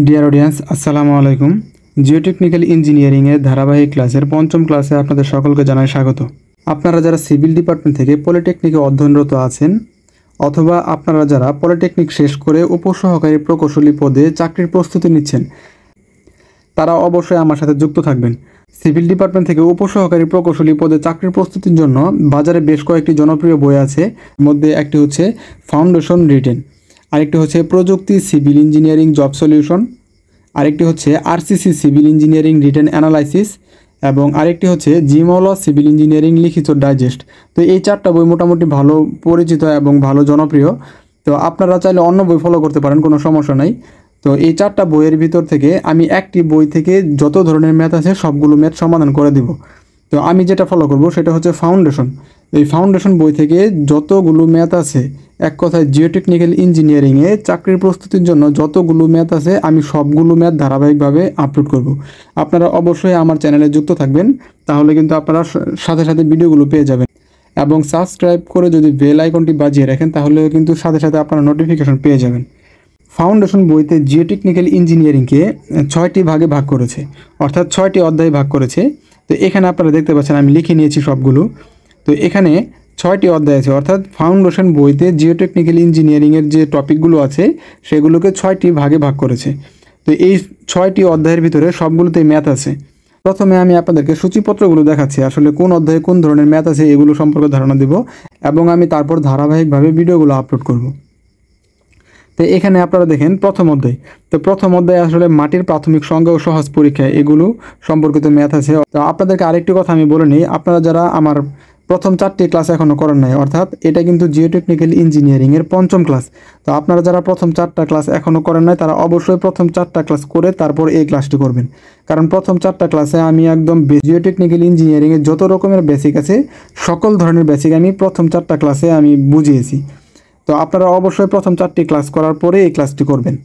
Dear audience, আসসালামু আলাইকুম। Geotechnical ইঞ্জিনিয়ারিংয়ের ধারাবাহিক ক্লাসের পঞ্চম ক্লাসে আপনাদের সকলকে জানাই স্বাগত। আপনারা যারা সিভিল ডিপার্টমেন্ট থেকে পলিটেকনিকে অধ্যয়নরত আছেন অথবা আপনারা যারা পলিটেকনিক শেষ করে উপসহকারী প্রকৌশলী পদে চাকরির প্রস্তুতি নিচ্ছেন, তারা অবশ্যই আমার সাথে যুক্ত থাকবেন। সিভিল ডিপার্টমেন্ট থেকে উপসহকারী প্রকৌশলী পদে চাকরির প্রস্তুতির জন্য বাজারে বেশ কয়েকটি জনপ্রিয় বই আছে। মধ্যে একটি হচ্ছে ফাউন্ডেশন রিটেন, আরেকটি হচ্ছে প্রযুক্তি সিভিল ইঞ্জিনিয়ারিং জব সলিউশন, আরেকটি হচ্ছে RCC civil engineering written analysis এবং আরেকটি হচ্ছে জিমল সিভিল ইঞ্জিনিয়ারিং লিখিত ডাইজেস্ট। তো এই চারটা বই মোটামুটি ভালো পরিচিত এবং ভালো জনপ্রিয়। তো আপনারা চাইলে অন্য বই ফলো করতে পারেন, কোনো সমস্যা নাই। তো এই চারটা বইয়ের ভিতর থেকে আমি একটি বই থেকে যত ধরনের ম্যাথ আছে সবগুলো ম্যাথ সমাধান করে দিব। তো আমি যেটা ফলো করব সেটা হচ্ছে ফাউন্ডেশন। এই ফাউন্ডেশন বই থেকে যতগুলো ম্যাথ আছে, এক কথায় জিওটেকনিক্যাল ইঞ্জিনিয়ারিংয়ে চাকরির প্রস্তুতির জন্য যতগুলো ম্যাথ আছে আমি সবগুলো ম্যাথ ধারাবাহিকভাবে আপলোড করব। আপনারা অবশ্যই আমার চ্যানেলে যুক্ত থাকবেন, তাহলে কিন্তু আপনারা সাথে সাথে ভিডিওগুলো পেয়ে যাবেন। এবং সাবস্ক্রাইব করে যদি বেল আইকনটি বাজিয়ে রাখেন তাহলে কিন্তু সাথে সাথে আপনারা নোটিফিকেশন পেয়ে যাবেন। ফাউন্ডেশন বইতে জিওটেকনিক্যাল ইঞ্জিনিয়ারিংকে 6টি ভাগে ভাগ করেছে, অর্থাৎ 6টি অধ্যায়ে ভাগ করেছে। তো এখানে আপনারা দেখতে পাচ্ছেন আমি লিখে নিয়েছি সবগুলো। তো এখানে 6টি অধ্যায় আছে, অর্থাৎ ফাউন্ডেশন বইতে জিওটেকনিক্যাল ইঞ্জিনিয়ারিংয়ের যে টপিকগুলো আছে সেগুলোকে 6টি ভাগে ভাগ করেছে। তো এই 6টি অধ্যায়ের ভিতরে সবগুলোতেই ম্যাথ আছে। প্রথমে আমি আপনাদেরকে সূচিপত্রগুলো দেখাচ্ছি, আসলে কোন অধ্যায়ে কোন ধরনের ম্যাথ আছে এগুলো সম্পর্কে ধারণা দেব এবং আমি তারপর ধারাবাহিকভাবে ভিডিওগুলো আপলোড করব। তো এখানে আপনারা দেখেন প্রথম অধ্যায়। তো প্রথম অধ্যায়ে আসলে মাটির প্রাথমিক সংজ্ঞা ও সহজ পরীক্ষা এগুলো সম্পর্কিত ম্যাথ আছে। তো আপনাদেরকে আরেকটি কথা আমি বলে নিই, আপনারা যারা আমার প্রথম 4টি ক্লাস এখনও করেন নাই, অর্থাৎ এটা কিন্তু জিওটেকনিক্যাল ইঞ্জিনিয়ারিংয়ের পঞ্চম ক্লাস। তো আপনারা যারা প্রথম 4টা ক্লাস এখনও করেন নাই তারা অবশ্যই প্রথম 4টা ক্লাস করে তারপর এই ক্লাসটি করবেন, কারণ প্রথম 4টা ক্লাসে আমি একদম জিওটেকনিক্যাল ইঞ্জিনিয়ারিংয়ের যত রকমের বেসিক আছে সকল ধরনের বেসিক আমি প্রথম 4টা ক্লাসে আমি বুঝিয়েছি। তো আপনারা অবশ্যই প্রথম 4টি ক্লাস করার পরে এই ক্লাসটি করবেন।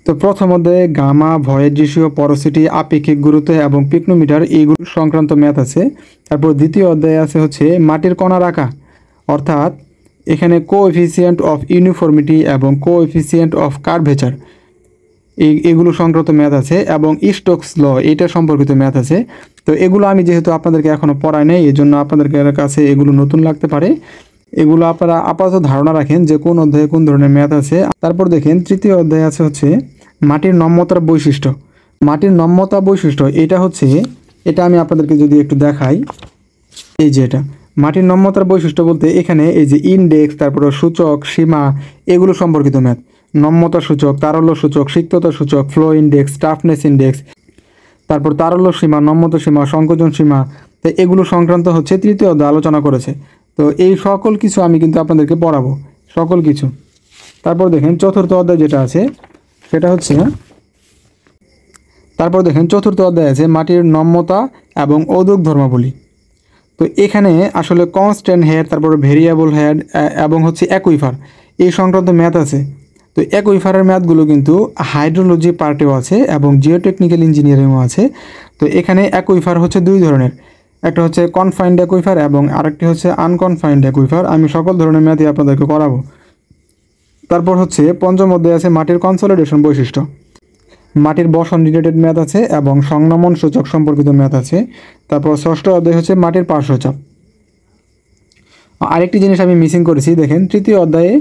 তো প্রথম অধ্যায়ে গামা, ভয়েড রেশিও, পরোসিটি, আপেক্ষিক গুরুত্ব এবং পিকনোমিটার এইগুলো সংক্রান্ত ম্যাথ আছে। তারপর দ্বিতীয় অধ্যায়ে আছে হচ্ছে মাটির কণার আঁকা, অর্থাৎ কোএফিসিয়েন্ট অফ ইউনিফর্মিটি এবং কোএফিসিয়েন্ট অফ কার্ভেচার এগুলো সংক্রান্ত ম্যাথ আছে এবং স্টোকস ল এটা সম্পর্কিত ম্যাথ আছে। তো এগুলো আমি যেহেতু আপনাদেরকে এখনও পড়াই নাই, এই জন্য আপনাদের কাছে এগুলো নতুন লাগতে পারে। এগুলো আপনারা আপাতত ধারণা রাখেন যে কোন অধ্যায়ে কোন ধরনের ম্যাথ আছে। তারপর দেখেন তৃতীয় অধ্যায়ে আছে হচ্ছে মাটির নম্যতার বৈশিষ্ট্য। মাটির নম্যতা বৈশিষ্ট্য এটা আমি আপনাদেরকে যদি একটু দেখাই, এই যে এটা মাটির নম্যতার বৈশিষ্ট্য বলতে এখানে এই যে ইনডেক্স, তারপরে সূচক, সীমা এগুলো সম্পর্কিত ম্যাথ। নম্যতা সূচক, তারল্য সূচক, সিক্ততা সূচক, ফ্লো ইনডেক্স, টাফনেস ইনডেক্স, তারপর তারল্য সীমা, নম্যতা সীমা, সংকোচন সীমা, তো এগুলো সংক্রান্ত হচ্ছে তৃতীয় অধ্যায় আলোচনা করেছে। তো এই সকল কিছু আমি কিন্তু আপনাদেরকে পড়াবো, সকল কিছু। তারপর দেখেন চতুর্থ অধ্যায় যেটা আছে সেটা হচ্ছে, তারপর দেখেন চতুর্থ অধ্যায় আছে মাটির নম্যতা এবং ঔদ্যোগ ধর্মাবলী। তো এখানে আসলে কনস্ট্যান্ট হেড, তারপর ভেরিয়েবল হেড এবং হচ্ছে অ্যাকুইফার এই সংক্রান্ত ম্যাথ আছে। তো অ্যাকুইফারের ম্যাথগুলো কিন্তু হাইড্রোলজি পার্টেও আছে এবং জিওটেকনিক্যাল ইঞ্জিনিয়ারিংও আছে। তো এখানে অ্যাকুইফার হচ্ছে দুই ধরনের, একটা হচ্ছে কনফাইন্ড অ্যাকুইফার এবং আরেকটি হচ্ছে আনকনফাইন্ড অ্যাকুইফার। আমি সকল ধরনের ম্যাথই আপনাদেরকে করাবো। তারপর হচ্ছে পঞ্চম অধ্যায়ে আছে মাটির কনসলিডেশন বৈশিষ্ট্য। মাটির বসন রিলেটেড ম্যাথ আছে এবং সংনমন সূচক সম্পর্কিত ম্যাথ আছে। তারপর ষষ্ঠ অধ্যায় হচ্ছে মাটির পার্শ্বচাপ। আরেকটি জিনিস আমি মিসিং করেছি, দেখেন তৃতীয় অধ্যায়ে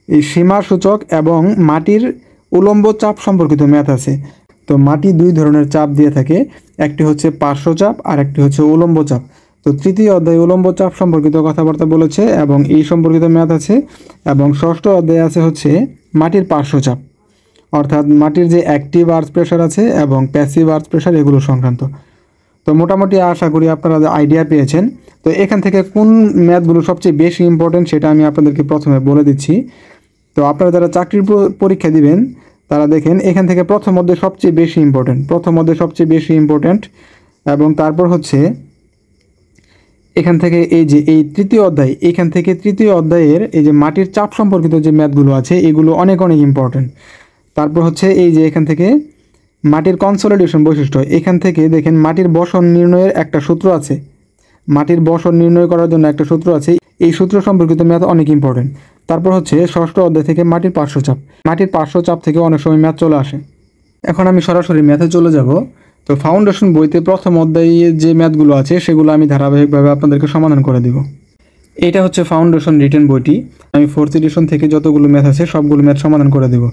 এই সীমা সূচক এবং মাটির উলম্ব চাপ সম্পর্কিত ম্যাথ আছে। তো মাটি দুই ধরনের চাপ দিয়ে থাকে, একটি হচ্ছে পার্শ্বচাপ আর একটি হচ্ছে উলম্ব চাপ। তো তৃতীয় অধ্যায়ে উলম্ব চাপ সম্পর্কিত কথাবার্তা বলেছে এবং এই সম্পর্কিত ম্যাথ আছে। এবং ষষ্ঠ অধ্যায়ে আছে হচ্ছে মাটির পার্শ্বচাপ, অর্থাৎ মাটির যে অ্যাক্টিভ আর্থ প্রেশার আছে এবং প্যাসিভ আর্থ প্রেশার এগুলো সংক্রান্ত। তো মোটামুটি আশা করি আপনারা আইডিয়া পেয়েছেন। তো এখান থেকে কোন ম্যাথগুলো সবচেয়ে বেশি ইম্পর্টেন্ট সেটা আমি আপনাদেরকে প্রথমে বলে দিচ্ছি। তো আপনারা যারা চাকরির পরীক্ষা দিবেন তারা দেখেন এখান থেকে প্রথম অধ্যায় সবচেয়ে বেশি ইম্পর্টেন্ট এবং তারপর হচ্ছে এখান থেকে এই যে এই তৃতীয় অধ্যায়, এখান থেকে তৃতীয় অধ্যায়ের এই যে মাটির চাপ সম্পর্কিত যে ম্যাথগুলো আছে এগুলো অনেক অনেক ইম্পর্টেন্ট। তারপর হচ্ছে এই যে এখান থেকে মাটির কনসলিডেশন বৈশিষ্ট্য, এখান থেকে দেখেন মাটির বসন নির্ণয়ের একটা সূত্র আছে, মাটির বসন নির্ণয় করার জন্য একটা সূত্র আছে, এই সূত্র সম্পর্কিত ম্যাথ অনেক ইম্পর্টেন্ট। তারপর হচ্ছে ষষ্ঠ অধ্যায় থেকে মাটির পার্শ্বচাপ থেকে অনেক সময় ম্যাথ চলে আসে। এখন আমি সরাসরি ম্যাথে চলে যাব। তো ফাউন্ডেশন বইতে প্রথম অধ্যায়ে যে ম্যাথগুলো আছে সেগুলো আমি ধারাবাহিকভাবে আপনাদেরকে সমাধান করে দিব। এটা হচ্ছে ফাউন্ডেশন রিটেন বইটি। আমি 4th এডিশন থেকে যতগুলো ম্যাথ আছে সবগুলো ম্যাথ সমাধান করে দেব।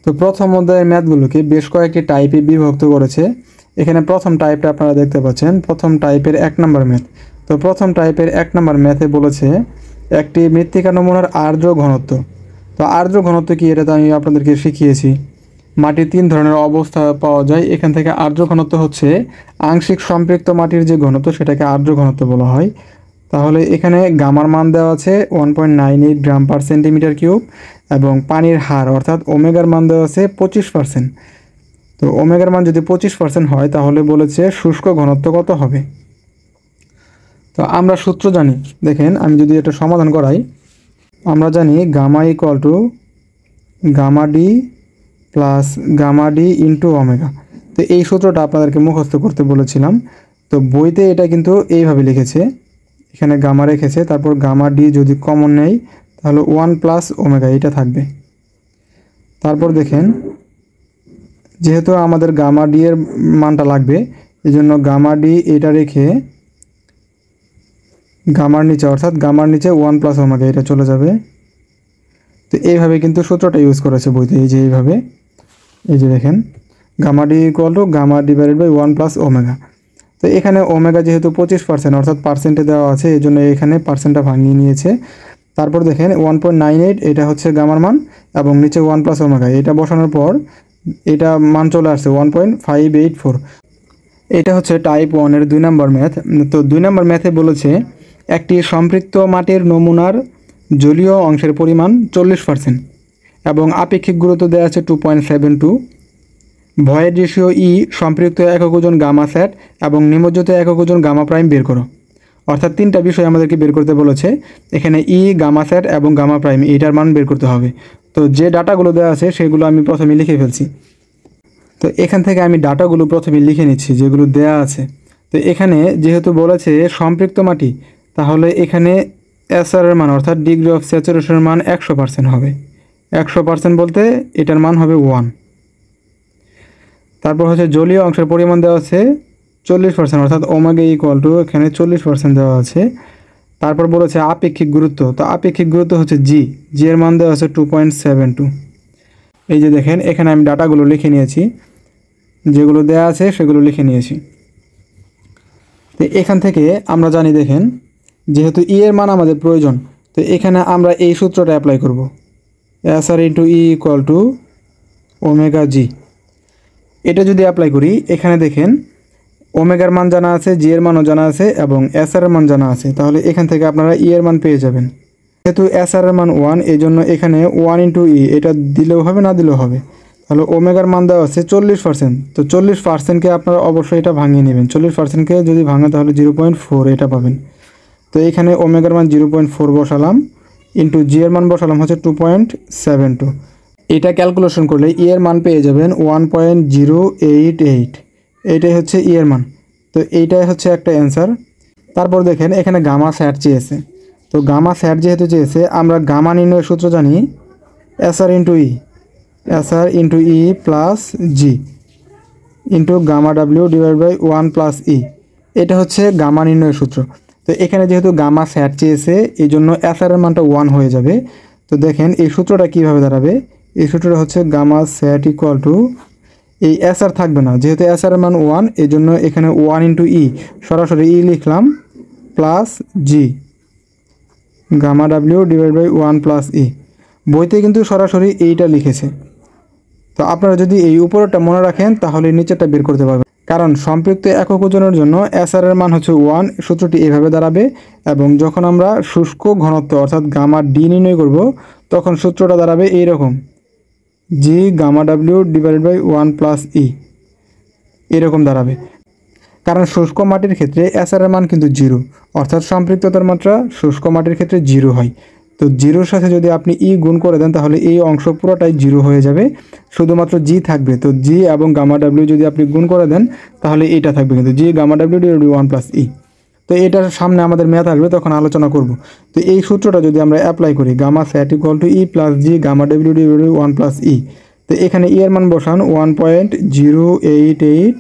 তো প্রথম অধ্যায়ের ম্যাথগুলোকে বেশ কয়েকটি টাইপে বিভক্ত করেছে। এখানে প্রথম টাইপটা আপনারা দেখতে পাচ্ছেন, প্রথম টাইপের 1 নম্বর ম্যাথ। তো প্রথম টাইপের 1 নম্বর ম্যাথে বলেছে একটি মৃত্তিকা নমুনার আর্দ্র ঘনত্ব। তো আর্দ্র ঘনত্ব কি, এটা তো আমি আপনাদেরকে শিখিয়েছি। মাটির 3 ধরনের অবস্থা পাওয়া যায়, এখান থেকে আর্দ্র ঘনত্ব হচ্ছে আংশিক সম্পৃক্ত মাটির যে ঘনত্ব সেটাকে আর্দ্র ঘনত্ব বলা হয়। তাহলে এখানে গামার মান দেওয়া আছে 1.98 গ্রাম পার সেন্টিমিটার কিউব এবং পানির হার অর্থাৎ ওমেগার মান দেওয়া আছে 25%। তো ওমেগার মান যদি 25% হয় তাহলে বলেছে শুষ্ক ঘনত্ব কত হবে। তো আমরা সূত্র জানি, দেখেন আমি যদি এটা সমাধান করাই, আমরা জানি gamma equal to gamma D plus gamma D into omega. তো এই সূত্রটা আপনাদেরকে মুখস্থ করতে বলেছিলাম। তো বইতে এটা কিন্তু এইভাবে লিখেছে, এখানে গামা রেখেছে, তারপর গামা ডি যদি কমন নেই তাহলে 1 প্লাস ওমেগা এটা থাকবে। তারপর দেখেন যেহেতু আমাদের গামা ডি এর মানটা লাগবে, এই জন্য গামা ডি এটা রেখে গামার নিচে অর্থাৎ গামার নিচে 1 প্লাস ওমেগা এটা চলে যাবে। তো এইভাবে কিন্তু সূত্রটা ইউজ করেছে বইতে, এই যে এইভাবে, এই যে দেখেন gamma D equal to gamma divided by 1 plus omega. তো এখানে ওমেগা যেহেতু 25% অর্থাৎ পার্সেন্টে দেওয়া আছে, এই জন্য এখানে পার্সেন্টটা ভাঙিয়ে নিয়েছে। তারপর দেখেন 1.98 এটা হচ্ছে গামার মান এবং নিচে 1 প্লাস ওমেগা এটা বসানোর পর এটা মান চলে আসছে 1.584। এটা হচ্ছে টাইপ 1 এর 2 নম্বর ম্যাথ। তো 2 নম্বর ম্যাথে বলেছে একটি সম্পৃক্ত মাটির নমুনার জলীয় অংশের পরিমাণ 40% এবং আপেক্ষিক গুরুত্ব দেওয়া আছে 2.72। ভয়েড রেশিও ই, সম্পৃক্ত একক ওজন গামা স্যাট এবং নিমজ্জিত একক ওজন গামা প্রাইম বের করো। অর্থাৎ 3টা বিষয় আমাদেরকে বের করতে বলেছে। এখানে ই, গামা স্যাট এবং গামা প্রাইম এইটার মান বের করতে হবে। তো যে ডাটাগুলো দেওয়া আছে সেগুলো আমি প্রথমে লিখে ফেলছি। তো এখান থেকে আমি ডাটাগুলো প্রথমে লিখে নিচ্ছি যেগুলো দেয়া আছে। তো এখানে যেহেতু বলেছে সম্পৃক্ত মাটি, তাহলে এখানে এসআর এর মান অর্থাৎ ডিগ্রি অফ স্যাচুরেশনের মান 100% হবে। 100% বলতে এটার মান হবে 1। তারপর হচ্ছে জলীয় অংশের পরিমাণ দেওয়া আছে 40% অর্থাৎ ওমেগা ইকুয়াল টু এখানে 40% দেওয়া আছে। তারপর বলেছে আপেক্ষিক গুরুত্ব, তো আপেক্ষিক গুরুত্ব হচ্ছে জি এর মান দেওয়া আছে 2.72। এই যে দেখেন এখানে আমি ডাটাগুলো লিখে নিয়েছি, যেগুলো দেওয়া আছে সেগুলো লিখে নিয়েছি। তো এখান থেকে আমরা জানি, দেখেন যেহেতু ই এর মান আমাদের প্রয়োজন, তো এখানে আমরা এই সূত্রটা অ্যাপ্লাই করব, SR into e equal to omega g. এটা যদি অ্যাপ্লাই করি, এখানে দেখেন ওমেগার মান জানা আছে, জি এর মানও জানা আছে এবং এসআর এর মান জানা আছে, তাহলে এখান থেকে আপনারা ই এর মান পেয়ে যাবেন। যেহেতু এসআর এর মান 1, এই জন্য এখানে 1 ইন্টু ই এটা দিলেও হবে না দিলেও হবে। তাহলে ওমেগার মান দেওয়া আছে 40%। তো 40%কে আপনারা অবশ্যই এটা ভাঙিয়ে নেবেন। 40%কে যদি ভাঙা তাহলে 0.4 এটা পাবেন। তো এখানে ওমেগার মান 0.4 বসালাম, ইন্টু জি এর মান বসালাম হচ্ছে 2.72। এটা ক্যালকুলেশন করলে ই এর মান পেয়ে যাবেন 1.088। এইটাই হচ্ছে ই এর মান। তো এইটাই হচ্ছে একটা অ্যান্সার। তারপর দেখেন এখানে গামা স্যাট চেয়েছে। তো গামা স্যাট যেহেতু চেয়েছে, আমরা গামা নির্ণয়ের সূত্র জানি SR into e, SR into e plus g into gamma W divide by 1 plus e. এটা হচ্ছে গামা নির্ণয়ের সূত্র। তো এখানে যেহেতু গামা স্যাট চেয়েছে, এই জন্য এসআর এর মানটা 1 হয়ে যাবে। তো দেখেন এই সূত্রটা কীভাবে দাঁড়াবে, এই সূত্রটা হচ্ছে গামা স্যাট ইকুয়াল টু, এই এসআর থাকবে না, যেহেতু এসআর এর মান 1, এই জন্য এখানে 1 ইন্টু ই, সরাসরি ই লিখলাম, plus g gamma W divide by 1 plus e. বইতে কিন্তু সরাসরি এইটা লিখেছে। তো আপনারা যদি এই উপরেরটা মনে রাখেন তাহলে নিচেরটা বের করতে পারবেন। কারণ সম্পৃক্ত একক ওজনের জন্য এসআর এর মান হচ্ছে 1, সূত্রটি এভাবে দাঁড়াবে। এবং যখন আমরা শুষ্ক ঘনত্ব অর্থাৎ গামা ডি নির্ণয় করব, তখন সূত্রটা দাঁড়াবে এইরকম, g gamma W divided by 1 plus e, এরকম দাঁড়াবে। কারণ শুষ্ক মাটির ক্ষেত্রে এসআর এর মান কিন্তু 0, অর্থাৎ সম্পৃক্ততার মাত্রা শুষ্ক মাটির ক্ষেত্রে 0 হয়। তো 0-র সাথে যদি আপনি ই গুণ করে দেন তাহলে এই অংশ পুরোটাই 0 হয়ে যাবে, শুধুমাত্র জি থাকবে। তো জি এবং গামা ডাব্লিউ যদি আপনি গুণ করে দেন তাহলে এইটা থাকবে কিন্তু g gamma W divide by 1 plus e. তো এটার সামনে আমাদের ম্যাথ আসবে, তখন আলোচনা করব। তো এই সূত্রটা যদি আমরা অ্যাপ্লাই করি, gamma sat equal to e plus g gamma W divide by 1 plus e, তো এখানে ই এর মান বসান 1.088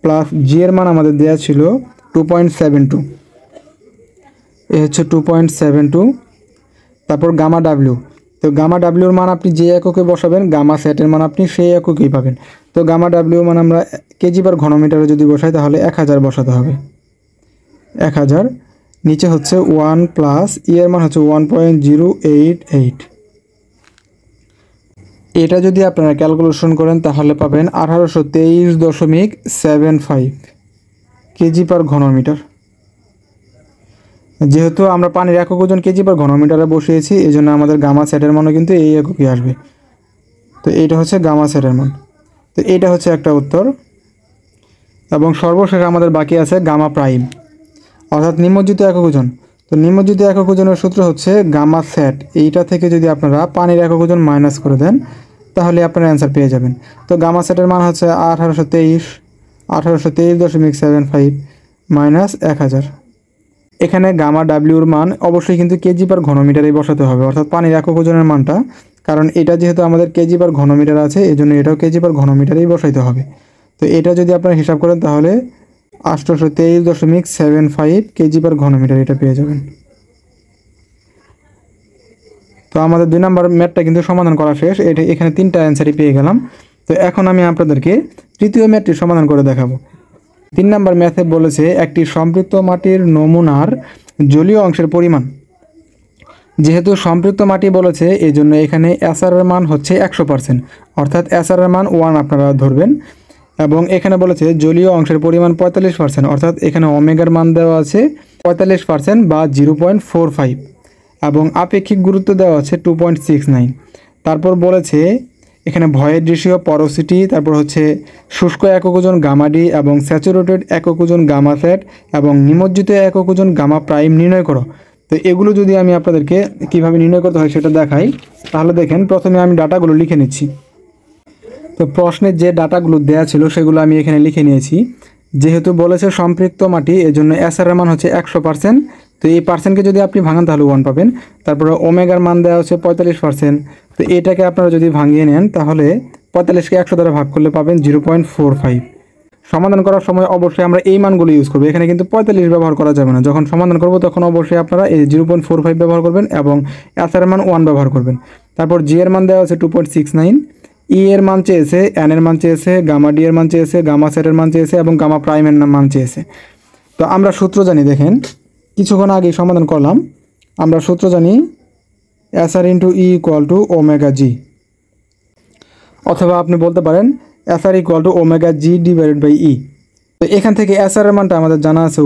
প্লাস জি এর মান আমাদের দেওয়া ছিল 2.72, এ হচ্ছে 2.72। তারপর গামা ডাব্লিউ, তো গামা ডাব্লিউর মান আপনি যে এককে বসাবেন গামা সেটের মান আপনি সেই এককেই পাবেন। তো গামা ডাব্লিউ মান আমরা কেজি পার ঘনমিটারে যদি বসাই তাহলে 1000 বসাতে হবে, 1000। নিচে হচ্ছে 1 প্লাস ই এর মান হচ্ছে 1.088। এটা যদি আপনারা ক্যালকুলেশন করেন তাহলে পাবেন 1823.75 কেজি পার ঘনমিটার। যেহেতু আমরা পানির একক ওজন কেজি পার ঘনমিটারে বসিয়েছি এই জন্য আমাদের গামা সেটের মানও কিন্তু এই এককই আসবে। তো এইটা হচ্ছে গামা সেটের মান। তো এইটা হচ্ছে একটা উত্তর। এবং সর্বশেষ আমাদের বাকি আছে গামা প্রাইম অর্থাৎ নিমজ্জিত একক ওজন। তো নিমজ্জিত একক ওজনের সূত্র হচ্ছে গামা সেট। এইটা থেকে যদি আপনারা পানির একক ওজন মাইনাস করে দেন তাহলে আপনারা অ্যান্সার পেয়ে যাবেন। তো গামা সেটের মান হচ্ছে 1823.75 মাইনাস 1000। এখানে গামা ডাব্লিউর মান অবশ্যই কিন্তু কেজি পার ঘনমিটারেই বসাতে হবে, অর্থাৎ পানির একক ওজনের মানটা, কারণ এটা যেহেতু আমাদের কেজি পার ঘনমিটার আছে এই জন্য এটাও কেজি পার ঘনমিটারেই বসাইতে হবে। তো এটা যদি আপনারা হিসাব করেন তাহলে 1823.75 কেজি পার ঘনমিটার এটা পেয়ে যাবেন। তো আমাদের 2 নম্বর ম্যাথটা কিন্তু সমাধান করা শেষ। এটা এখানে 3টা অ্যান্সারই পেয়ে গেলাম। তো এখন আমি আপনাদেরকে তৃতীয় ম্যাথটি সমাধান করে দেখাবো। 3 নম্বর ম্যাথে বলেছে একটি সম্পৃক্ত মাটির নমুনার জলীয় অংশের পরিমাণ। যেহেতু সম্পৃক্ত মাটি বলেছে এই জন্য এখানে এসআর এর মান হচ্ছে 100%, অর্থাৎ এসআর এর মান 1 আপনারা ধরবেন। এবং এখানে বলেছে জলীয় অংশের পরিমাণ 45%, অর্থাৎ এখানে ওমেগার মান দেওয়া আছে 45% বা 0.45 এবং আপেক্ষিক গুরুত্ব দেওয়া আছে 2.69। তারপর বলেছে এখানে ভয়েড রেশিও, পরোসিটি, তারপর হচ্ছে শুষ্ক একক ওজন গামা ডি এবং স্যাচুরেটেড একক ওজন গামা সেট এবং নিমজ্জিত একক ওজন গামা প্রাইম নির্ণয় করো। তো এগুলো যদি আমি আপনাদেরকে কিভাবে নির্ণয় করতে হয় সেটা দেখাই, তাহলে দেখেন প্রথমে আমি ডাটাগুলো লিখে নিচ্ছি। তো প্রশ্নের যে ডাটাগুলো দেওয়া ছিল সেগুলো আমি এখানে লিখে নিয়েছি। যেহেতু বলেছে সম্পৃক্ত মাটি এজন্য এসআর এর মান হচ্ছে 100%। তো এই পার্সেন্টকে যদি আপনি ভাঙান তাহলে 1 পাবেন। তারপরে ওমেগার মান দেওয়া হচ্ছে 45%। তো এটাকে আপনারা যদি ভাঙিয়ে নেন তাহলে 45কে 100 দ্বারা ভাগ করলে পাবেন 0.45। সমাধান করার সময় অবশ্যই আমরা এই মানগুলো ইউজ করবো, এখানে কিন্তু 45 ব্যবহার করা যাবে না। যখন সমাধান করব তখন অবশ্যই আপনারা এই 0.45 ব্যবহার করবেন এবং এসআর এর মান 1 ব্যবহার করবেন। তারপর জি এর মান দেওয়া আছে 2.69, ই এর মান চেয়েছে, এন এর মান চেয়েছে, গামা ডি এর মান চেয়েছে, গামা সেটের মান চেয়েছে এবং গামা প্রাইমের মান চেয়েছে। তো আমরা সূত্র জানি, দেখেন কিছুক্ষণ আগে সমাধান করলাম। আমরা সূত্র জানি SR into e equal to omega g, অথবা আপনি বলতে পারেন SR equal to omega g divided by e. তো এখান থেকে এসআর এর মানটা আমাদের জানা আছে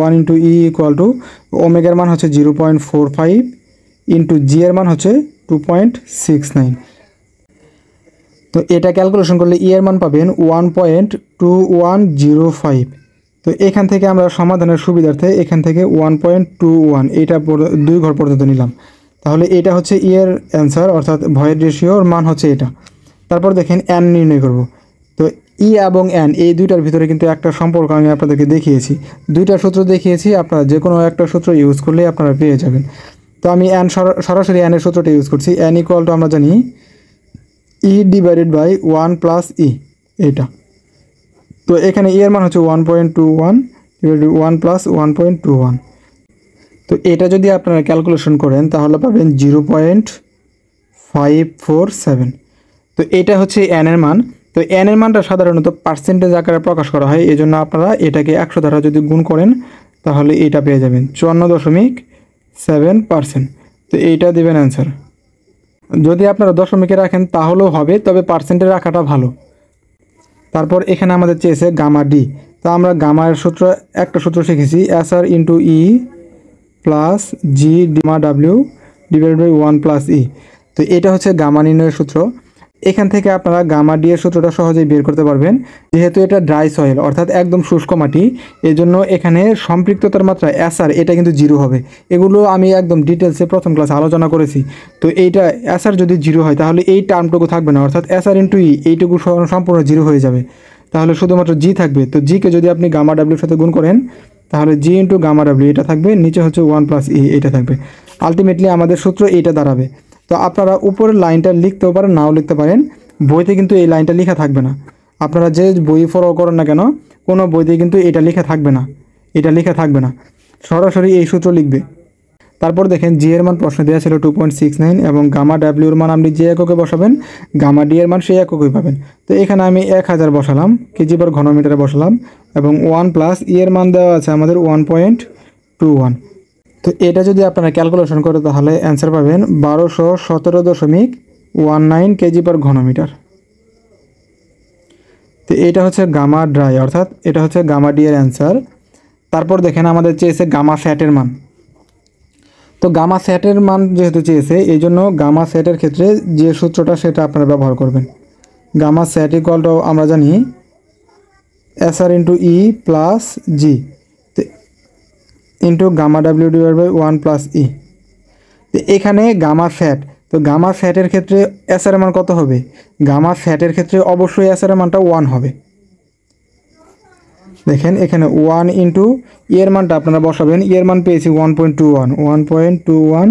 1 ইন্টু ই ইকুয়াল টু ওমেগার মান হচ্ছে 0.45 ইন্টু জি এর মান হচ্ছে 2.69। তো এটা ক্যালকুলেশন করলে ই এর মান পাবেন 1.2105। তো এখান থেকে আমরা সমাধানের সুবিধার্থে এখান থেকে 1.21 এটা 2 ঘর পর্যন্ত নিলাম। তাহলে এটা হচ্ছে ই এর অ্যান্সার, অর্থাৎ ভয়েড রেশিওর মান হচ্ছে এটা। তারপর দেখেন এন নির্ণয় করব। তো ই এবং এন এই দুইটার ভিতরে কিন্তু একটা সম্পর্ক আমি আপনাদেরকে দেখিয়েছি, 2টা সূত্র দেখিয়েছি। আপনারা যে কোনো একটা সূত্র ইউজ করলে আপনারা পেয়ে যাবেন। তো আমি এন সরাসরি এনের সূত্রটা ইউজ করছি। এন ইকুয়াল টু আমরা জানি ই ডিভাইডেড বাই 1 প্লাস ই, এটা। তো এখানে ই এর মান হচ্ছে 1.21 ডিভাইডেড 1 প্লাস 1.21। তো এটা যদি আপনারা ক্যালকুলেশন করেন তাহলে পাবেন 0.547। তো এটা হচ্ছে এন এর মান। তো এন এর মানটা সাধারণত পার্সেন্টেজ আকারে প্রকাশ করা হয়, এই জন্য আপনারা এটাকে 100 দ্বারা যদি গুণ করেন তাহলে এটা পেয়ে যাবেন 54.7%। তো এইটা দেবেন অ্যান্সার। যদি আপনারা দশমিকে রাখেন তাহলেও হবে, তবে পার্সেন্টে রাখাটা ভালো। তারপর এখানে আমাদের চেয়েছে গামা ডি। তো আমরা গামার সূত্র একটা সূত্র শিখেছি, SR into e plus g gamma W divided by 1 plus e. তো এটা হচ্ছে গামা নির্ণয়ের সূত্র। এখান থেকে আপনারা গামা ডি এর সূত্রটা সহজেই বের করতে পারবেন। যেহেতু এটা ড্রাই সয়েল অর্থাৎ একদম শুষ্ক মাটি, এজন্য এখানে সম্পৃক্ততার মাত্রা এসআর এটা কিন্তু 0 হবে। এগুলো আমি একদম ডিটেলসে প্রথম ক্লাসে আলোচনা করেছি। তো এইটা এসআর যদি 0 হয় তাহলে এই টার্মটুকু থাকবে না, অর্থাৎ এসআর ইন্টু ই এইটুকু সম্পূর্ণ 0 হয়ে যাবে। তাহলে শুধুমাত্র জি থাকবে। তো জিকে যদি আপনি গামা ডাব্লিউর সাথে গুণ করেন তাহলে জি ইন্টু গামা ডাব্লিউ এটা থাকবে, নিচে হচ্ছে 1 প্লাস ই এটা থাকবে। আলটিমেটলি আমাদের সূত্র এইটা দাঁড়াবে। তো আপনারা উপরের লাইনটা লিখতেও পারেন, নাও লিখতে পারেন। বইতে কিন্তু এই লাইনটা লেখা থাকবে না। আপনারা যে বই ফলো করেন না কেন, কোনো বইতে কিন্তু এটা লেখা থাকবে না, এটা লেখা থাকবে না, সরাসরি এই সূত্র লিখবে। তারপর দেখেন জি এর মান প্রশ্ন দেওয়া ছিল 2.69 এবং গামা ডাব্লিউর মান আপনি যে এককে বসাবেন, গামা ডি এর মান সেই এককই পাবেন। তো এখানে আমি 1000 বসালাম, কেজি/ঘনমিটারে বসালাম, এবং 1 প্লাস ই এর মান দেওয়া আছে আমাদের 1.21। তো এটা যদি আপনারা ক্যালকুলেশন করে তাহলে অ্যান্সার পাবেন 1217.19 কেজি/ঘনমিটার। তো এটা হচ্ছে গামা ড্রাই, অর্থাৎ এটা হচ্ছে গামা ডি এর অ্যান্সার। তারপর দেখেন আমাদের চেয়েছে গামা স্যাটের মান। তো গামা স্যাটের মান যেহেতু চেয়েছে, এই জন্য গামা স্যাটের ক্ষেত্রে যে সূত্রটা সেটা আপনারা ব্যবহার করবেন। গামা স্যাট ইকুয়াল টু আমরা জানি SR into e plus g into gamma W divide by 1 plus e. তো এখানে গামা স্যাট, তো গামা স্যাটের ক্ষেত্রে এসআর এর মান কত হবে? গামা স্যাটের ক্ষেত্রে অবশ্যই এসআর এর মানটা 1 হবে। দেখেন এখানে 1 ইন্টু এর মানটা আপনারা বসাবেন, এর মান পেয়েছি 1.21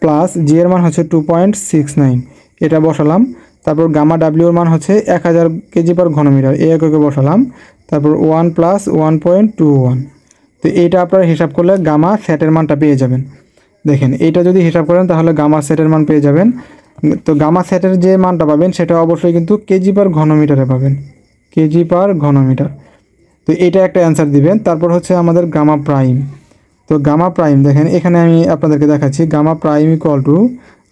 প্লাস জি এর মান হচ্ছে 2.69, এটা বসালাম। তারপর গামা ডাব্লিউর মান হচ্ছে 1000 কেজি/ঘনমিটার, এই এককে বসালাম। তারপর 1 প্লাস 1.21। তো এইটা আপনারা হিসাব করলে গামা স্যাটের মানটা পেয়ে যাবেন। দেখেন এইটা যদি হিসাব করেন তাহলে গামা সেটের মান পেয়ে যাবেন। তো গামা সেটের যে মানটা পাবেন সেটা অবশ্যই কিন্তু কেজি/ঘনমিটারে পাবেন, কেজি/ঘনমিটার। তো এটা একটা অ্যান্সার দিবেন। তারপর হচ্ছে আমাদের গামা প্রাইম। তো গামা প্রাইম দেখেন এখানে আমি আপনাদেরকে দেখাচ্ছি, গামা প্রাইম ইকুয়াল টু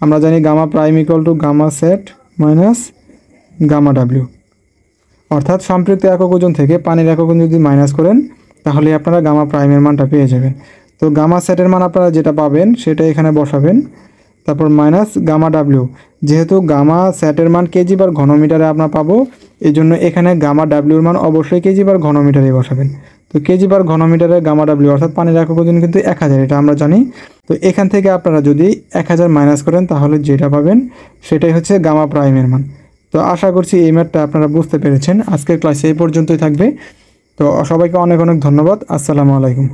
আমরা জানি gamma prime equal to gamma set minus gamma W, অর্থাৎ সম্পৃক্ত একক ওজন থেকে পানির একক ওজন যদি মাইনাস করেন তাহলে আপনারা গামা প্রাইমের মানটা পেয়ে যাবেন। তো গামা সেটের মান আপনারা যেটা পাবেন সেটা এখানে বসাবেন, তারপর মাইনাস গামা ডাব্লিউ। যেহেতু গামা সেটের মান কেজি/ঘনমিটারে আপনারা পাবো, এই জন্য এখানে গামা ডাব্লিউর মান অবশ্যই কেজি/ঘনমিটারে বসাবেন। তো কেজি/ঘনমিটারে গামা ডাব্লিউ অর্থাৎ পানির একক ওজন কিন্তু 1000, এটা আমরা জানি। তো এখান থেকে আপনারা যদি 1000 মাইনাস করেন তাহলে যেটা পাবেন সেটাই হচ্ছে গামা প্রাইমের মান। তো আশা করছি এই ম্যাথটা আপনারা বুঝতে পেরেছেন। আজকের ক্লাসে এই পর্যন্তই থাকবে। তো সবাইকে অনেক অনেক ধন্যবাদ। আসসালামু আলাইকুম।